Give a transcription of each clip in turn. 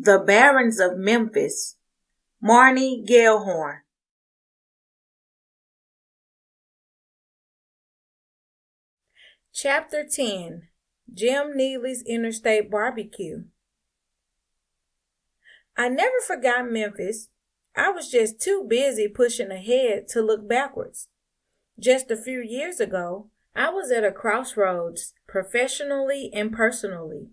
The Barons of Memphis, Marnie Gellhorn. Chapter 10. Jim Neely's Interstate BBQ. I never forgot Memphis. I was just too busy pushing ahead to look backwards. Just a few years ago, I was at a crossroads, professionally and personally.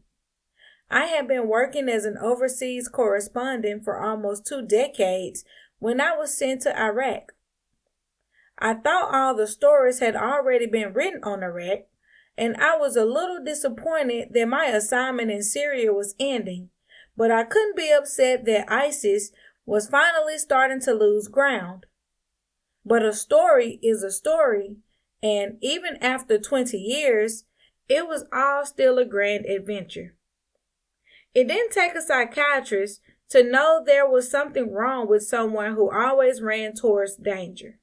I had been working as an overseas correspondent for almost 2 decades when I was sent to Iraq. I thought all the stories had already been written on Iraq, and I was a little disappointed that my assignment in Syria was ending, but I couldn't be upset that ISIS was finally starting to lose ground. But a story is a story, and even after 20 years, it was all still a grand adventure. It didn't take a psychiatrist to know there was something wrong with someone who always ran towards danger.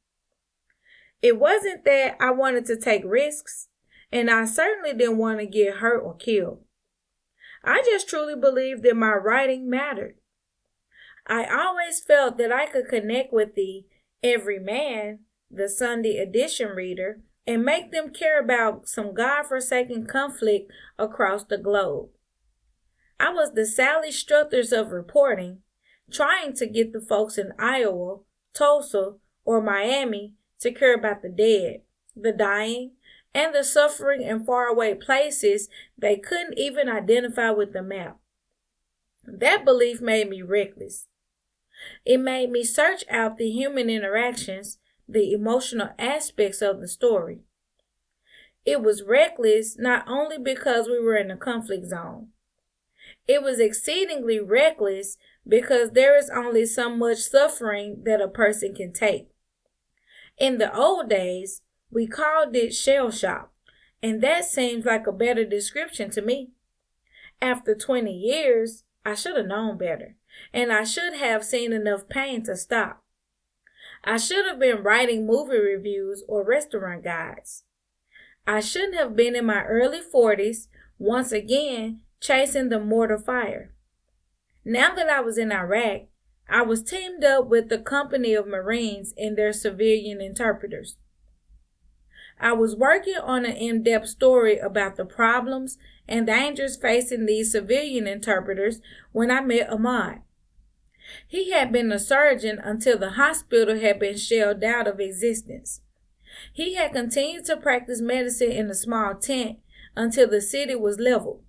It wasn't that I wanted to take risks, and I certainly didn't want to get hurt or killed. I just truly believed that my writing mattered. I always felt that I could connect with the everyman, the Sunday edition reader, and make them care about some godforsaken conflict across the globe. I was the Sally Struthers of reporting, trying to get the folks in Iowa, Tulsa, or Miami to care about the dead, the dying, and the suffering in faraway places they couldn't even identify with the map. That belief made me reckless. It made me search out the human interactions, the emotional aspects of the story. It was reckless not only because we were in a conflict zone. It was exceedingly reckless because there is only so much suffering that a person can take. In the old days, we called it shell shock, and that seems like a better description to me. After 20 years, I should have known better, and I should have seen enough pain to stop. I should have been writing movie reviews or restaurant guides. I shouldn't have been in my early 40s, once again, chasing the mortar fire. Now that I was in Iraq, I was teamed up with the company of Marines and their civilian interpreters. I was working on an in-depth story about the problems and dangers facing these civilian interpreters when I met Ahmad. He had been a surgeon until the hospital had been shelled out of existence. He had continued to practice medicine in a small tent until the city was leveled.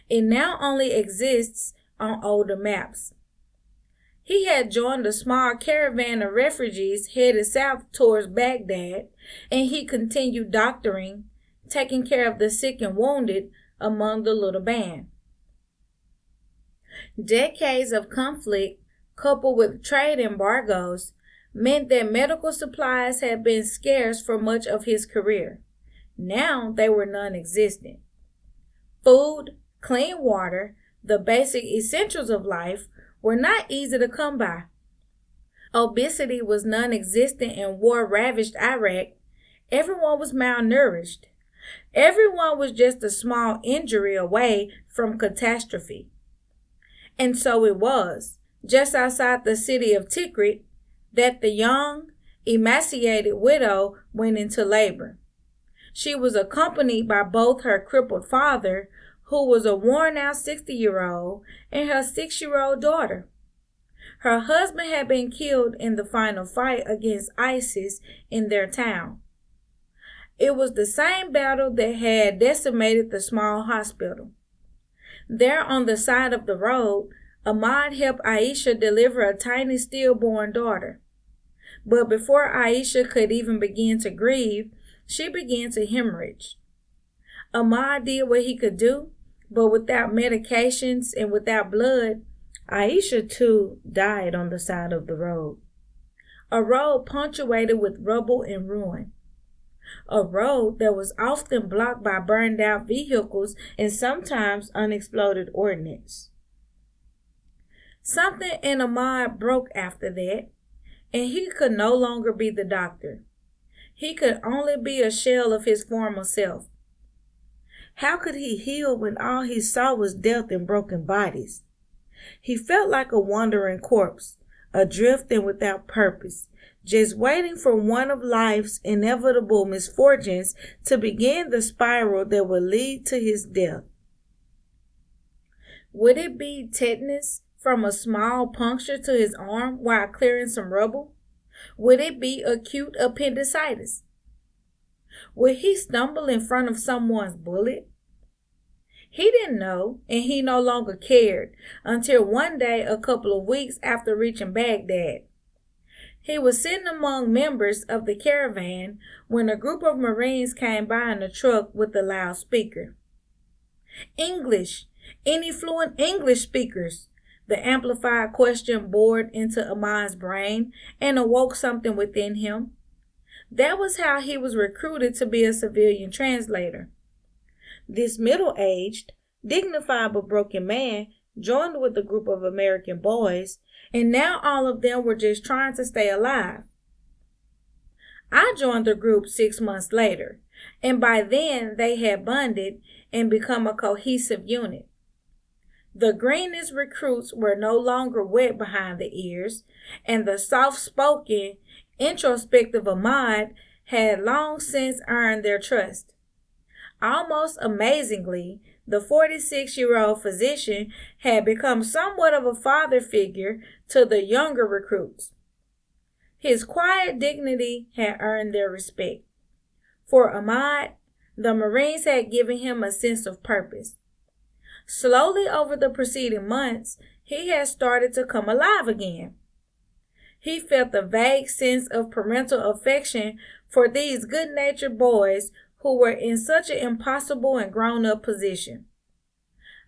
It now only exists on older maps. He had joined a small caravan of refugees headed south towards Baghdad, and he continued doctoring, taking care of the sick and wounded among the little band. Decades of conflict, coupled with trade embargoes, meant that medical supplies had been scarce for much of his career. Now they were non-existent. Food, clean water, the basic essentials of life were not easy to come by. Obesity was non-existent in war-ravaged Iraq. Everyone was malnourished. Everyone was just a small injury away from catastrophe. And so it was, just outside the city of Tikrit, that the young, emaciated widow went into labor. She was accompanied by both her crippled father, who was a worn-out 60-year-old, and her 6-year-old daughter. Her husband had been killed in the final fight against ISIS in their town. It was the same battle that had decimated the small hospital. There on the side of the road, Ahmad helped Aisha deliver a tiny stillborn daughter. But before Aisha could even begin to grieve, she began to hemorrhage. Ahmad did what he could do, but without medications and without blood, Aisha too died on the side of the road. A road punctuated with rubble and ruin. A road that was often blocked by burned out vehicles and sometimes unexploded ordnance. Something in Ahmad broke after that, and he could no longer be the doctor. He could only be a shell of his former self. How could he heal when all he saw was death and broken bodies? He felt like a wandering corpse, adrift and without purpose, just waiting for one of life's inevitable misfortunes to begin the spiral that would lead to his death. Would it be tetanus from a small puncture to his arm while clearing some rubble? Would it be acute appendicitis? Would he stumble in front of someone's bullet? He didn't know, and he no longer cared, until one day a couple of weeks after reaching Baghdad. He was sitting among members of the caravan when a group of Marines came by in a truck with a loudspeaker. "English! Any fluent English speakers?" The amplified question bored into Ahmad's brain and awoke something within him. That was how he was recruited to be a civilian translator. This middle-aged, dignified but broken man joined with a group of American boys, and now all of them were just trying to stay alive. I joined the group 6 months later, and by then they had bonded and become a cohesive unit. The greenest recruits were no longer wet behind the ears, and the soft-spoken, introspective Ahmad had long since earned their trust. Almost amazingly, the 46-year-old physician had become somewhat of a father figure to the younger recruits. His quiet dignity had earned their respect. For Ahmad, the Marines had given him a sense of purpose. Slowly over the preceding months, he had started to come alive again. He felt a vague sense of parental affection for these good-natured boys who were in such an impossible and grown-up position.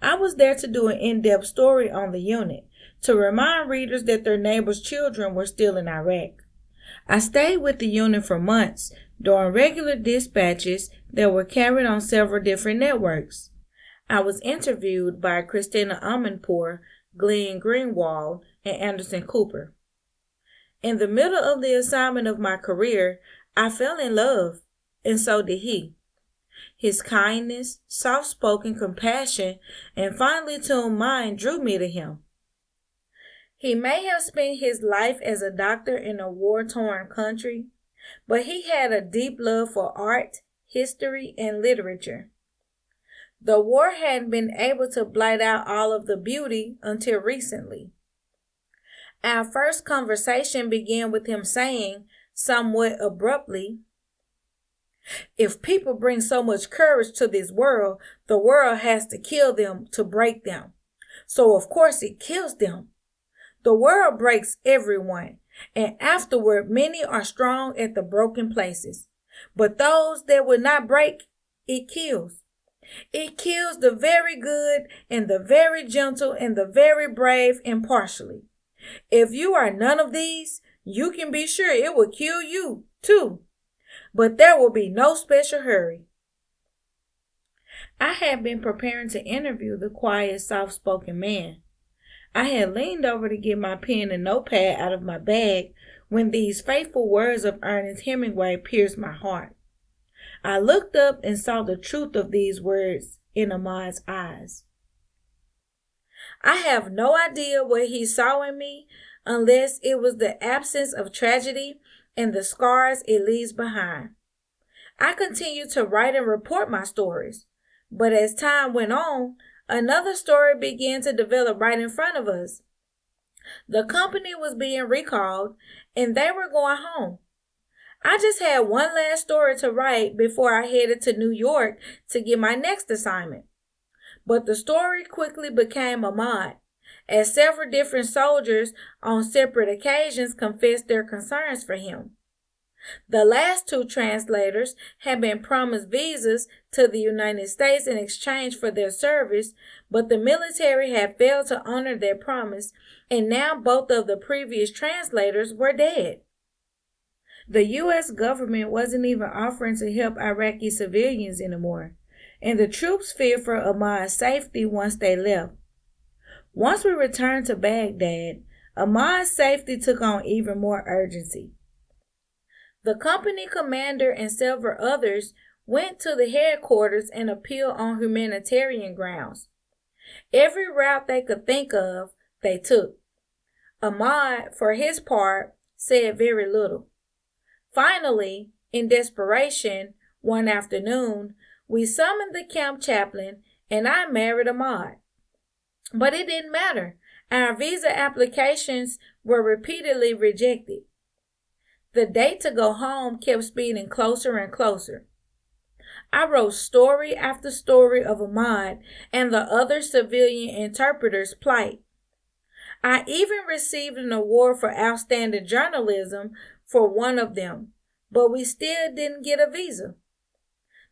I was there to do an in-depth story on the unit, to remind readers that their neighbors' children were still in Iraq. I stayed with the unit for months, during regular dispatches that were carried on several different networks. I was interviewed by Christina Amanpour, Glenn Greenwald, and Anderson Cooper. In the middle of the assignment of my career, I fell in love, and so did he. His kindness, soft-spoken compassion, and finely tuned mind drew me to him. He may have spent his life as a doctor in a war-torn country, but he had a deep love for art, history, and literature. The war hadn't been able to blight out all of the beauty until recently. Our first conversation began with him saying, somewhat abruptly, "If people bring so much courage to this world, the world has to kill them to break them. So of course it kills them. The world breaks everyone, and afterward many are strong at the broken places. But those that will not break, it kills. It kills the very good and the very gentle and the very brave impartially. If you are none of these, you can be sure it will kill you too. But there will be no special hurry." I had been preparing to interview the quiet, soft-spoken man. I had leaned over to get my pen and notepad out of my bag when these faithful words of Ernest Hemingway pierced my heart. I looked up and saw the truth of these words in Ahmad's eyes. I have no idea what he saw in me unless it was the absence of tragedy and the scars it leaves behind. I continued to write and report my stories, but as time went on, another story began to develop right in front of us. The company was being recalled, and they were going home. I just had one last story to write before I headed to New York to get my next assignment. But the story quickly became Ahmad, as several different soldiers on separate occasions confessed their concerns for him. The last 2 translators had been promised visas to the United States in exchange for their service, but the military had failed to honor their promise, and now both of the previous translators were dead. The U.S. government wasn't even offering to help Iraqi civilians anymore, and the troops feared for Ahmad's safety once they left. Once we returned to Baghdad, Ahmad's safety took on even more urgency. The company commander and several others went to the headquarters and appealed on humanitarian grounds. Every route they could think of, they took. Ahmad, for his part, said very little. Finally, in desperation, one afternoon, we summoned the camp chaplain and I married Ahmad. But it didn't matter. Our visa applications were repeatedly rejected. The date to go home kept speeding closer and closer. I wrote story after story of Ahmad and the other civilian interpreters' plight. I even received an award for outstanding journalism for one of them, but we still didn't get a visa.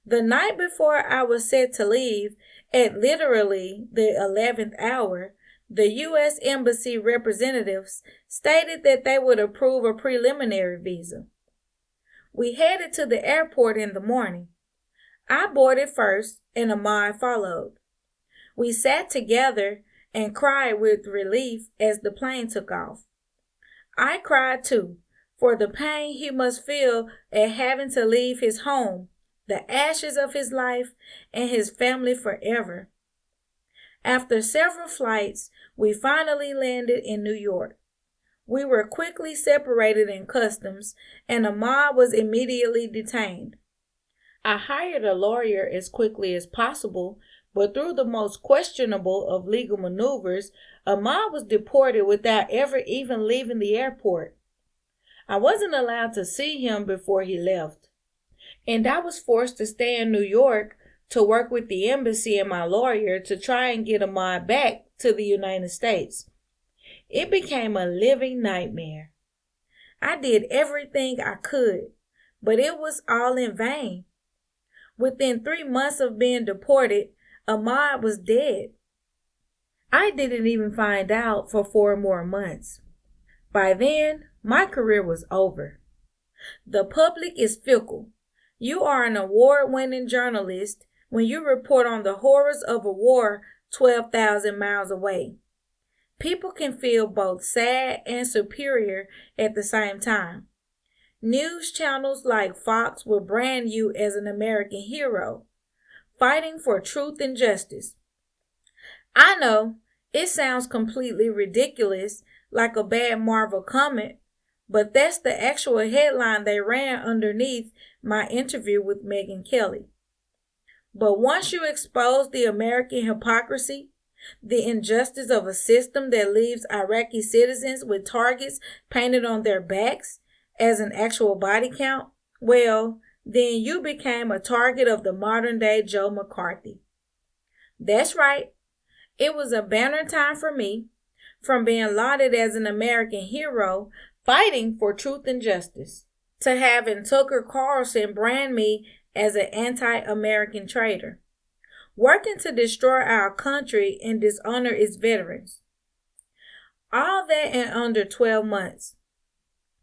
The night before I was set to leave, at literally the 11th hour, the U.S. Embassy representatives stated that they would approve a preliminary visa. We headed to the airport in the morning. I boarded first and Ahmad followed. We sat together and cried with relief as the plane took off. I cried too, for the pain he must feel at having to leave his home, the ashes of his life, and his family forever. After several flights, we finally landed in New York. We were quickly separated in customs, and Ahmad was immediately detained. I hired a lawyer as quickly as possible, but through the most questionable of legal maneuvers, Ahmad was deported without ever even leaving the airport. I wasn't allowed to see him before he left, and I was forced to stay in New York to work with the embassy and my lawyer to try and get Ahmad back to the United States. It became a living nightmare. I did everything I could, but it was all in vain. Within 3 months of being deported, Ahmad was dead. I didn't even find out for 4 more months. By then, my career was over. The public is fickle. You are an award-winning journalist when you report on the horrors of a war 12,000 miles away. People can feel both sad and superior at the same time. News channels like Fox will brand you as an American hero, fighting for truth and justice. I know it sounds completely ridiculous, like a bad Marvel comic, but that's the actual headline they ran underneath my interview with Megyn Kelly. But once you expose the American hypocrisy, the injustice of a system that leaves Iraqi citizens with targets painted on their backs as an actual body count, well, then you became a target of the modern-day Joe McCarthy. That's right. It was a banner time for me, from being lauded as an American hero fighting for truth and justice, to having Tucker Carlson brand me as an anti-American traitor, working to destroy our country and dishonor its veterans. All that in under 12 months.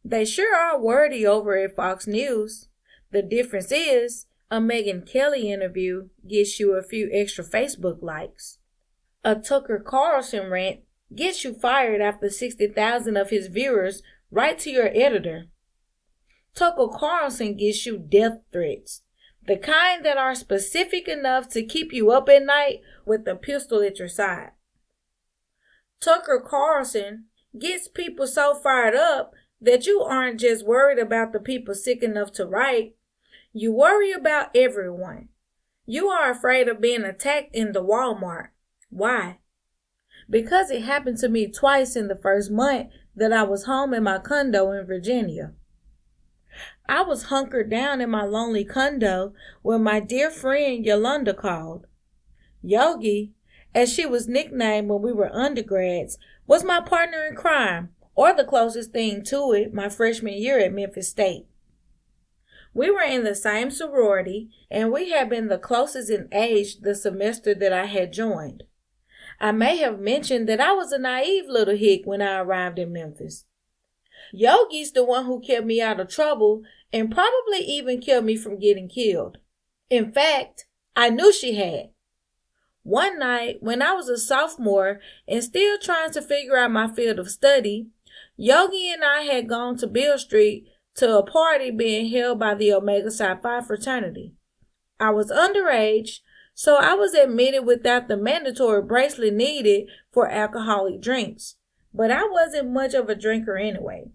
They sure are wordy over at Fox News. The difference is, a Megyn Kelly interview gets you a few extra Facebook likes. A Tucker Carlson rant gets you fired after 60,000 of his viewers write to your editor. Tucker Carlson gets you death threats, the kind that are specific enough to keep you up at night with a pistol at your side. Tucker Carlson gets people so fired up that you aren't just worried about the people sick enough to write, you worry about everyone. You are afraid of being attacked in the Walmart. Why? Because it happened to me twice in the first month that I was home in my condo in Virginia. I was hunkered down in my lonely condo when my dear friend Yolanda called. Yogi, as she was nicknamed when we were undergrads, was my partner in crime, or the closest thing to it, my freshman year at Memphis State. We were in the same sorority, and we had been the closest in age the semester that I had joined. I may have mentioned that I was a naive little hick when I arrived in Memphis. Yogi's the one who kept me out of trouble and probably even kept me from getting killed. In fact, I knew she had. One night, when I was a sophomore and still trying to figure out my field of study, Yogi and I had gone to Beale Street to a party being held by the Omega Psi Phi fraternity. I was underage, so I was admitted without the mandatory bracelet needed for alcoholic drinks, but I wasn't much of a drinker anyway.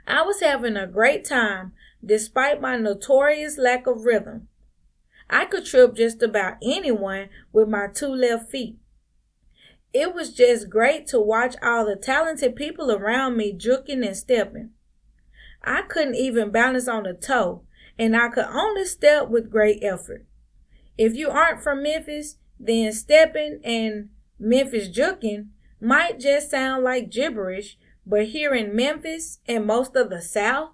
I was having a great time despite my notorious lack of rhythm. I could trip just about anyone with my 2 left feet. It was just great to watch all the talented people around me juking and stepping. I couldn't even balance on a toe, and I could only step with great effort. If you aren't from Memphis, then stepping and Memphis juking might just sound like gibberish, but here in Memphis and most of the South,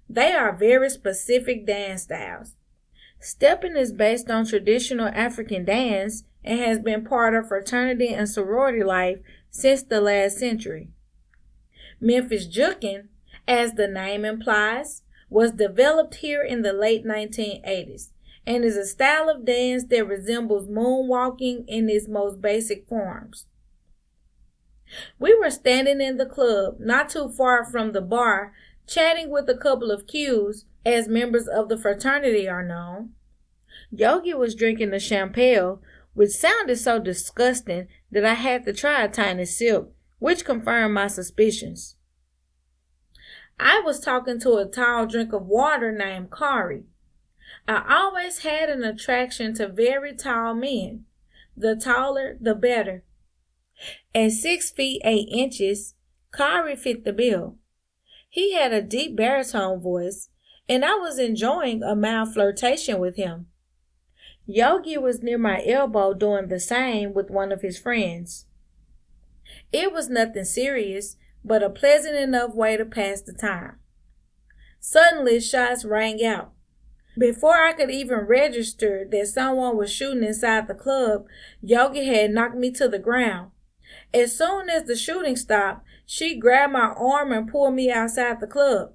they are very specific dance styles. Stepping is based on traditional African dance and has been part of fraternity and sorority life since the last century. Memphis juking, as the name implies, was developed here in the late 1980s and is a style of dance that resembles moonwalking in its most basic forms. We were standing in the club, not too far from the bar, chatting with a couple of Qs, as members of the fraternity are known. Yogi was drinking the champagne, which sounded so disgusting that I had to try a tiny sip, which confirmed my suspicions. I was talking to a tall drink of water named Kari. I always had an attraction to very tall men. The taller, the better. At 6 feet 8 inches, Kari fit the bill. He had a deep baritone voice, and I was enjoying a mild flirtation with him. Yogi was near my elbow doing the same with one of his friends. It was nothing serious, but a pleasant enough way to pass the time. Suddenly, shots rang out. Before I could even register that someone was shooting inside the club, Yogi had knocked me to the ground. As soon as the shooting stopped, she grabbed my arm and pulled me outside the club.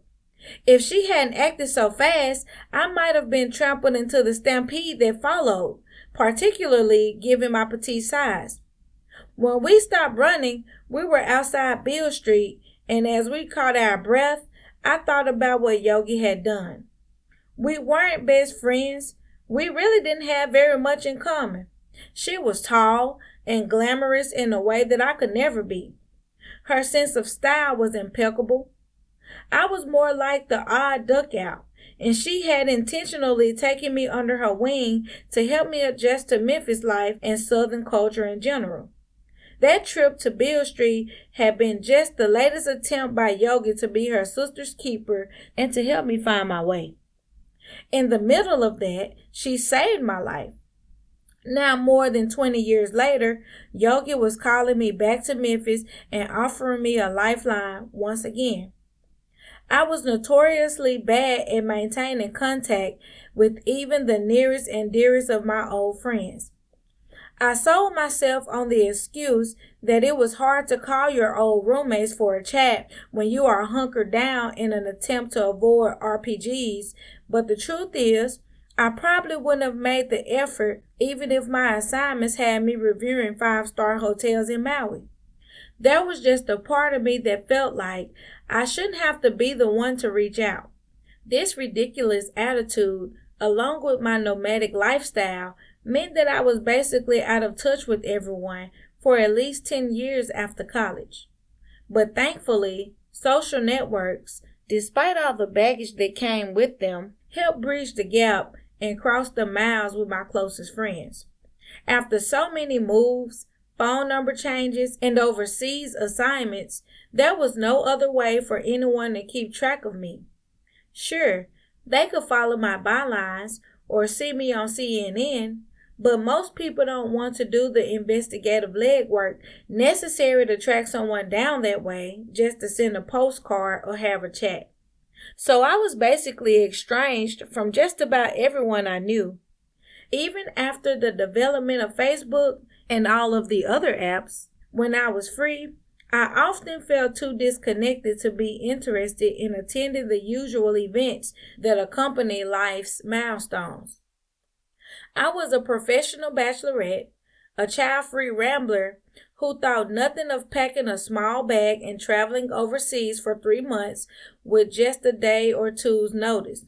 If she hadn't acted so fast, I might have been trampled into the stampede that followed, particularly given my petite size. When we stopped running, we were outside Beale Street, and as we caught our breath, I thought about what Yogi had done. We weren't best friends. We really didn't have very much in common. She was tall and glamorous in a way that I could never be. Her sense of style was impeccable. I was more like the odd duck out, and she had intentionally taken me under her wing to help me adjust to Memphis life and Southern culture in general. That trip to Beale Street had been just the latest attempt by Yogi to be her sister's keeper and to help me find my way. In the middle of that, she saved my life. Now, more than 20 years later, Yogi was calling me back to Memphis and offering me a lifeline once again. I was notoriously bad at maintaining contact with even the nearest and dearest of my old friends. I sold myself on the excuse that it was hard to call your old roommates for a chat when you are hunkered down in an attempt to avoid RPGs, but the truth is, I probably wouldn't have made the effort even if my assignments had me reviewing 5-star hotels in Maui. There was just a part of me that felt like I shouldn't have to be the one to reach out. This ridiculous attitude, along with my nomadic lifestyle, meant that I was basically out of touch with everyone for at least 10 years after college. But thankfully, social networks, despite all the baggage that came with them, helped bridge the gap and cross the miles with my closest friends. After so many moves, phone number changes, and overseas assignments, there was no other way for anyone to keep track of me. Sure, they could follow my bylines or see me on CNN, but most people don't want to do the investigative legwork necessary to track someone down that way just to send a postcard or have a chat. So I was basically estranged from just about everyone I knew. Even after the development of Facebook and all of the other apps, when I was free, I often felt too disconnected to be interested in attending the usual events that accompany life's milestones. I was a professional bachelorette, a child-free rambler who thought nothing of packing a small bag and traveling overseas for 3 months with just a day or two's notice.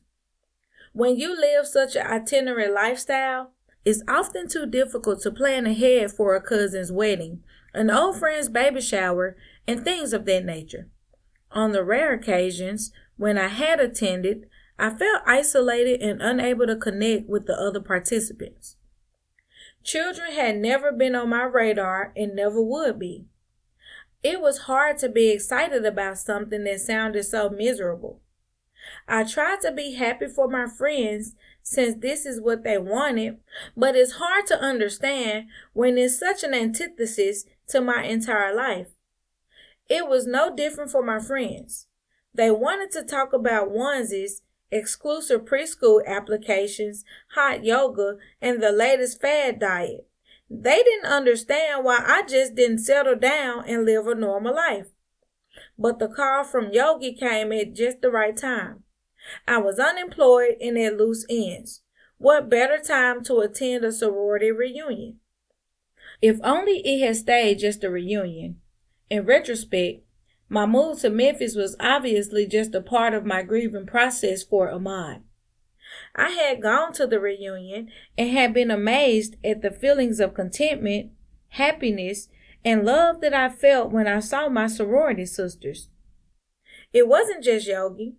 When you live such an itinerant lifestyle, it's often too difficult to plan ahead for a cousin's wedding, an old friend's baby shower, and things of that nature. On the rare occasions when I had attended, I felt isolated and unable to connect with the other participants. Children had never been on my radar and never would be. It was hard to be excited about something that sounded so miserable. I tried to be happy for my friends since this is what they wanted, but it's hard to understand when it's such an antithesis to my entire life. It was no different for my friends. They wanted to talk about onesies, exclusive preschool applications, hot yoga, and the latest fad diet. They didn't understand why I just didn't settle down and live a normal life. But the call from Yogi came at just the right time. I was unemployed and at loose ends. What better time to attend a sorority reunion? If only it had stayed just a reunion. In retrospect, my move to Memphis was obviously just a part of my grieving process for Ahmad. I had gone to the reunion and had been amazed at the feelings of contentment, happiness, and love that I felt when I saw my sorority sisters. It wasn't just Yogi.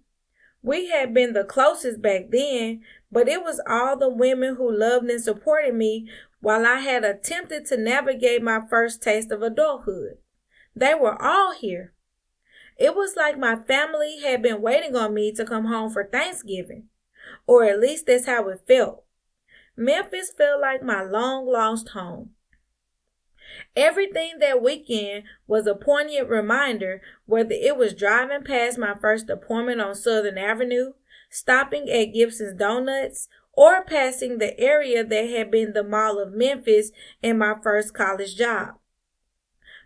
We had been the closest back then, but it was all the women who loved and supported me while I had attempted to navigate my first taste of adulthood. They were all here. It was like my family had been waiting on me to come home for Thanksgiving, or at least that's how it felt. Memphis felt like my long-lost home. Everything that weekend was a poignant reminder, whether it was driving past my first appointment on Southern Avenue, stopping at Gibson's Donuts, or passing the area that had been the Mall of Memphis in my first college job.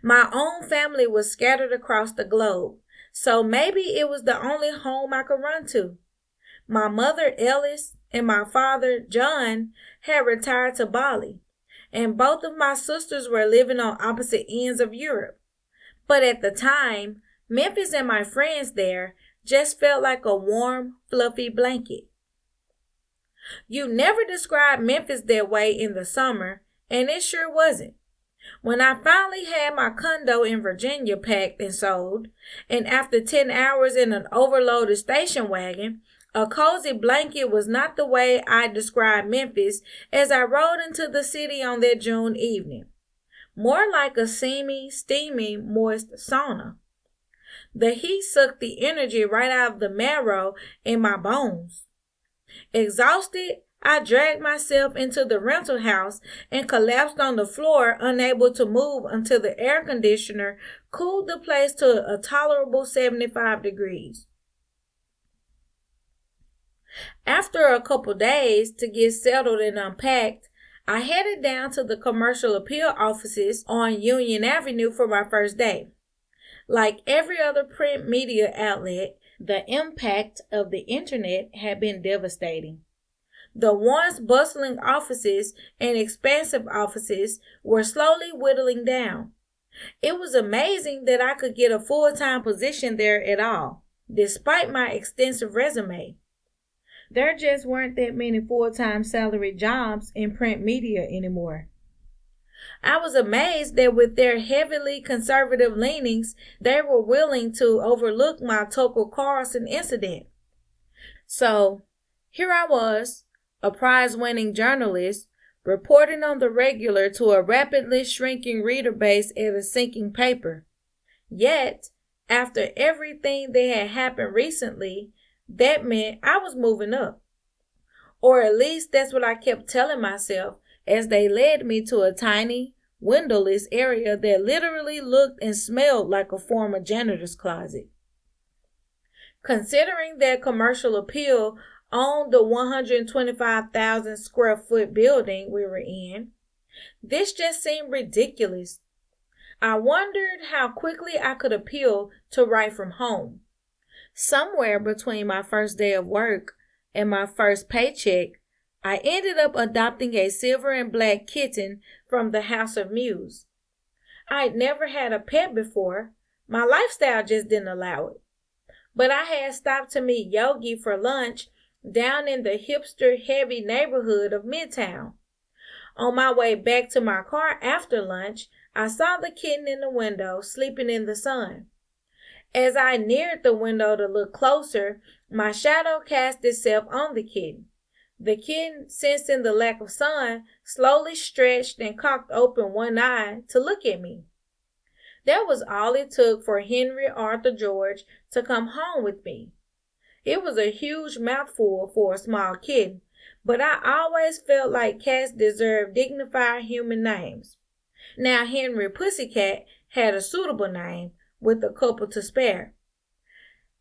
My own family was scattered across the globe, so maybe it was the only home I could run to. My mother, Ellis, and my father, John, had retired to Bali, and both of my sisters were living on opposite ends of Europe. But at the time, Memphis and my friends there just felt like a warm, fluffy blanket. You never described Memphis that way in the summer, and it sure wasn't. When I finally had my condo in Virginia packed and sold, and after 10 hours in an overloaded station wagon, a cozy blanket was not the way I described Memphis as I rode into the city on that June evening. More like a steamy, moist sauna. The heat sucked the energy right out of the marrow in my bones. Exhausted, I dragged myself into the rental house and collapsed on the floor, unable to move until the air conditioner cooled the place to a tolerable 75 degrees. After a couple days to get settled and unpacked, I headed down to the Commercial Appeal offices on Union Avenue for my first day. Like every other print media outlet, the impact of the internet had been devastating. The once bustling offices and expansive offices were slowly whittling down. It was amazing that I could get a full-time position there at all, despite my extensive resume. There just weren't that many full-time salaried jobs in print media anymore. I was amazed that with their heavily conservative leanings, they were willing to overlook my Tucker Carlson incident. So, here I was, a prize-winning journalist, reporting on the regular to a rapidly shrinking reader base at a sinking paper. Yet, after everything that had happened recently, that meant I was moving up. Or at least that's what I kept telling myself as they led me to a tiny, windowless area that literally looked and smelled like a former janitor's closet. Considering that Commercial Appeal owned the 125,000 square foot building we were in, this just seemed ridiculous. I wondered how quickly I could appeal to write from home. Somewhere between my first day of work and my first paycheck, I ended up adopting a silver and black kitten from the House of Muse. I'd never had a pet before. My lifestyle just didn't allow it. But I had stopped to meet Yogi for lunch down in the hipster-heavy neighborhood of Midtown. On my way back to my car after lunch, I saw the kitten in the window sleeping in the sun. As I neared the window to look closer, my shadow cast itself on the kitten. The kitten, sensing the lack of sun, slowly stretched and cocked open one eye to look at me. That was all it took for Henry Arthur George to come home with me. It was a huge mouthful for a small kitten, but I always felt like cats deserve dignified human names. Now Henry Pussycat had a suitable name, with a couple to spare.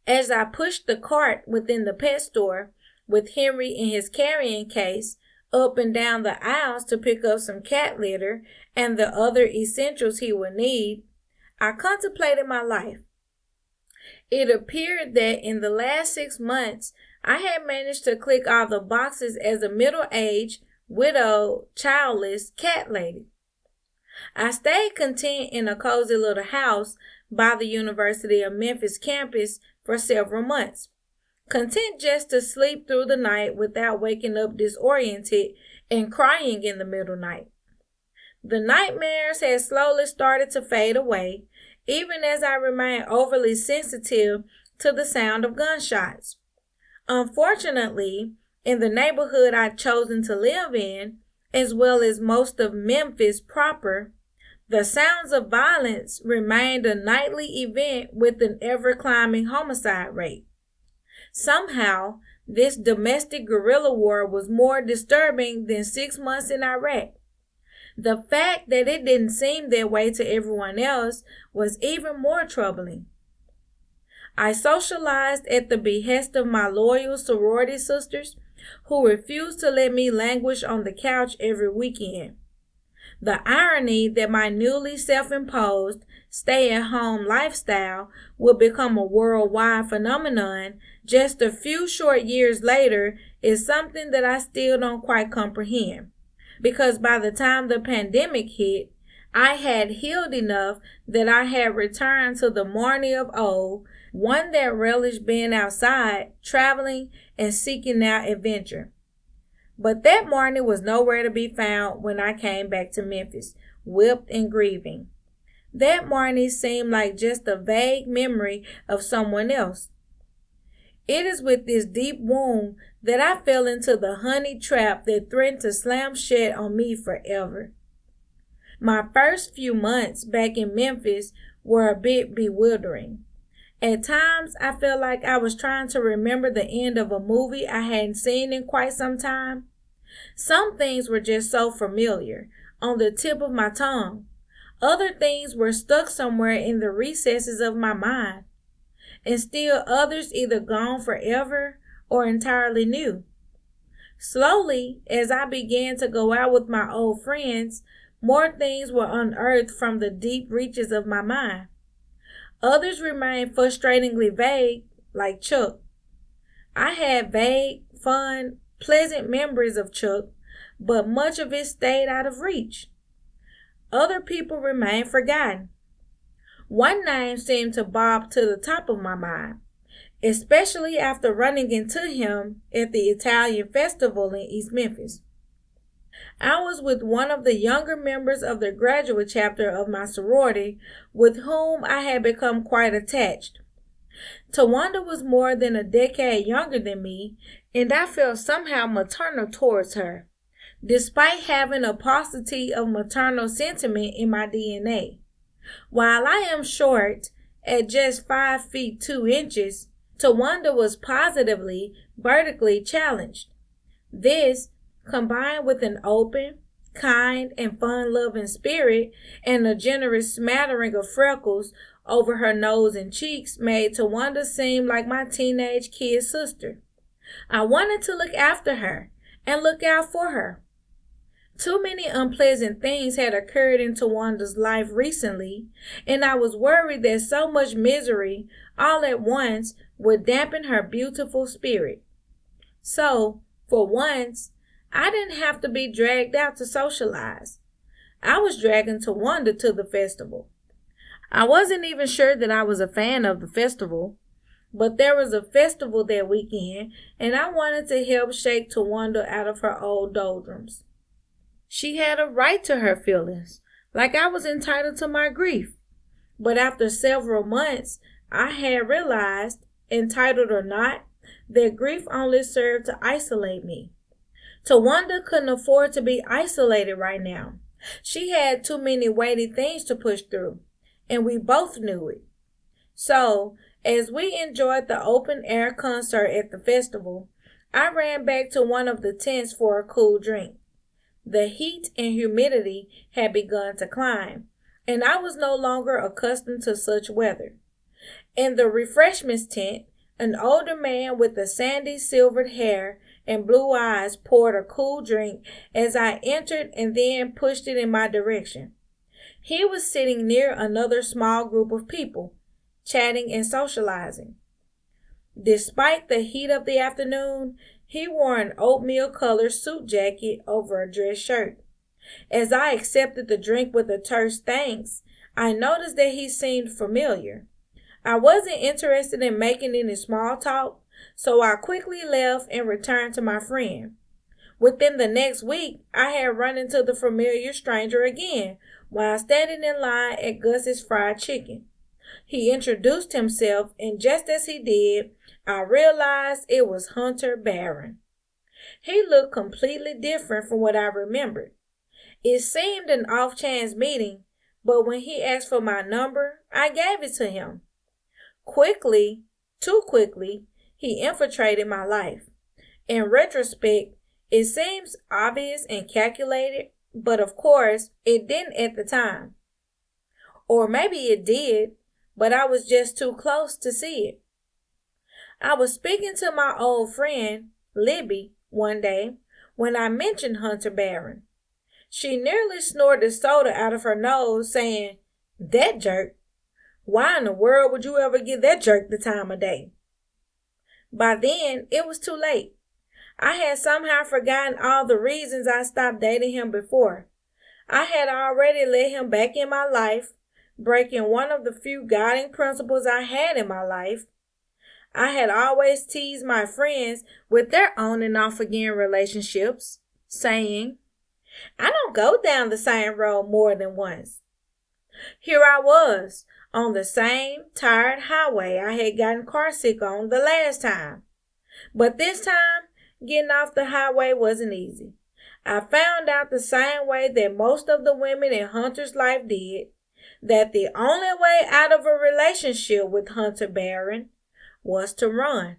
As I pushed the cart within the pet store, with Henry in his carrying case, up and down the aisles to pick up some cat litter and the other essentials he would need, I contemplated my life. It appeared that in the last 6 months, I had managed to click all the boxes as a middle-aged, widowed, childless cat lady. I stayed content in a cozy little house by the University of Memphis campus for several months, content just to sleep through the night without waking up disoriented and crying in the middle night. The nightmares had slowly started to fade away, even as I remained overly sensitive to the sound of gunshots. Unfortunately, in the neighborhood I'd chosen to live in, as well as most of Memphis proper, the sounds of violence remained a nightly event with an ever-climbing homicide rate. Somehow, this domestic guerrilla war was more disturbing than 6 months in Iraq. The fact that it didn't seem that way to everyone else was even more troubling. I socialized at the behest of my loyal sorority sisters, who refused to let me languish on the couch every weekend. The irony that my newly self-imposed stay-at-home lifestyle would become a worldwide phenomenon just a few short years later is something that I still don't quite comprehend. Because by the time the pandemic hit, I had healed enough that I had returned to the Marnie of old, one that relished being outside, traveling, and seeking out adventure. But that Marnie was nowhere to be found when I came back to Memphis, whipped and grieving. That Marnie seemed like just a vague memory of someone else. It is with this deep wound that I fell into the honey trap that threatened to slam shut on me forever. My first few months back in Memphis were a bit bewildering. At times, I felt like I was trying to remember the end of a movie I hadn't seen in quite some time. Some things were just so familiar, on the tip of my tongue. Other things were stuck somewhere in the recesses of my mind. And still others either gone forever or entirely new. Slowly, as I began to go out with my old friends, more things were unearthed from the deep reaches of my mind. Others remained frustratingly vague, like Chuck. I had vague, fun, pleasant memories of Chuck, but much of it stayed out of reach. Other people remained forgotten. One name seemed to bob to the top of my mind, especially after running into him at the Italian festival in East Memphis. I was with one of the younger members of the graduate chapter of my sorority, with whom I had become quite attached. Tawanda was more than a decade younger than me, and I felt somehow maternal towards her, despite having a paucity of maternal sentiment in my DNA. While I am short, at just 5 feet 2 inches, Tawanda was positively vertically challenged. This, combined with an open, kind, and fun-loving spirit and a generous smattering of freckles over her nose and cheeks, made Tawanda seem like my teenage kid sister. I wanted to look after her and look out for her. Too many unpleasant things had occurred in Tawanda's life recently, and I was worried that so much misery all at once would dampen her beautiful spirit. So, for once, I didn't have to be dragged out to socialize. I was dragging Tawanda to the festival. I wasn't even sure that I was a fan of the festival, but there was a festival that weekend, and I wanted to help shake Tawanda out of her old doldrums. She had a right to her feelings, like I was entitled to my grief. But after several months, I had realized, entitled or not, that grief only served to isolate me. Tawanda couldn't afford to be isolated right now. She had too many weighty things to push through, and we both knew it. So, as we enjoyed the open-air concert at the festival, I ran back to one of the tents for a cool drink. The heat and humidity had begun to climb, and I was no longer accustomed to such weather. In the refreshments tent, an older man with the sandy silvered hair and blue eyes poured a cool drink as I entered and then pushed it in my direction. He was sitting near another small group of people, chatting and socializing. Despite the heat of the afternoon, he wore an oatmeal-colored suit jacket over a dress shirt. As I accepted the drink with a terse thanks, I noticed that he seemed familiar. I wasn't interested in making any small talk, so I quickly left and returned to my friend. Within the next week, I had run into the familiar stranger again while standing in line at Gus's Fried Chicken. He introduced himself, and just as he did, I realized it was Hunter Barron. He looked completely different from what I remembered. It seemed an off-chance meeting, but when he asked for my number, I gave it to him. Quickly, too quickly, he infiltrated my life. In retrospect, it seems obvious and calculated, but of course, it didn't at the time. Or maybe it did, but I was just too close to see it. I was speaking to my old friend, Libby, one day when I mentioned Hunter Barron. She nearly snorted soda out of her nose, saying, "That jerk. Why in the world would you ever give that jerk the time of day?" By then, it was too late. I had somehow forgotten all the reasons I stopped dating him before. I had already let him back in my life, breaking one of the few guiding principles I had in my life. I had always teased my friends with their on and off again relationships, saying, "I don't go down the same road more than once." Here I was, on the same tired highway I had gotten carsick on the last time. But this time, getting off the highway wasn't easy. I found out the same way that most of the women in Hunter's life did, that the only way out of a relationship with Hunter Barron was to run.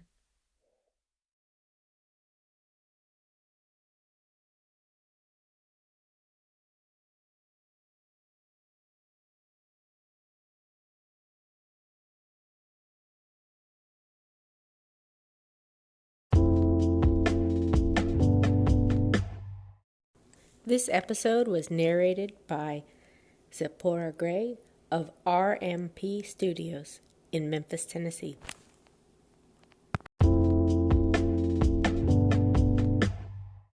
This episode was narrated by Zeporia Gray of RMP Studios in Memphis, Tennessee.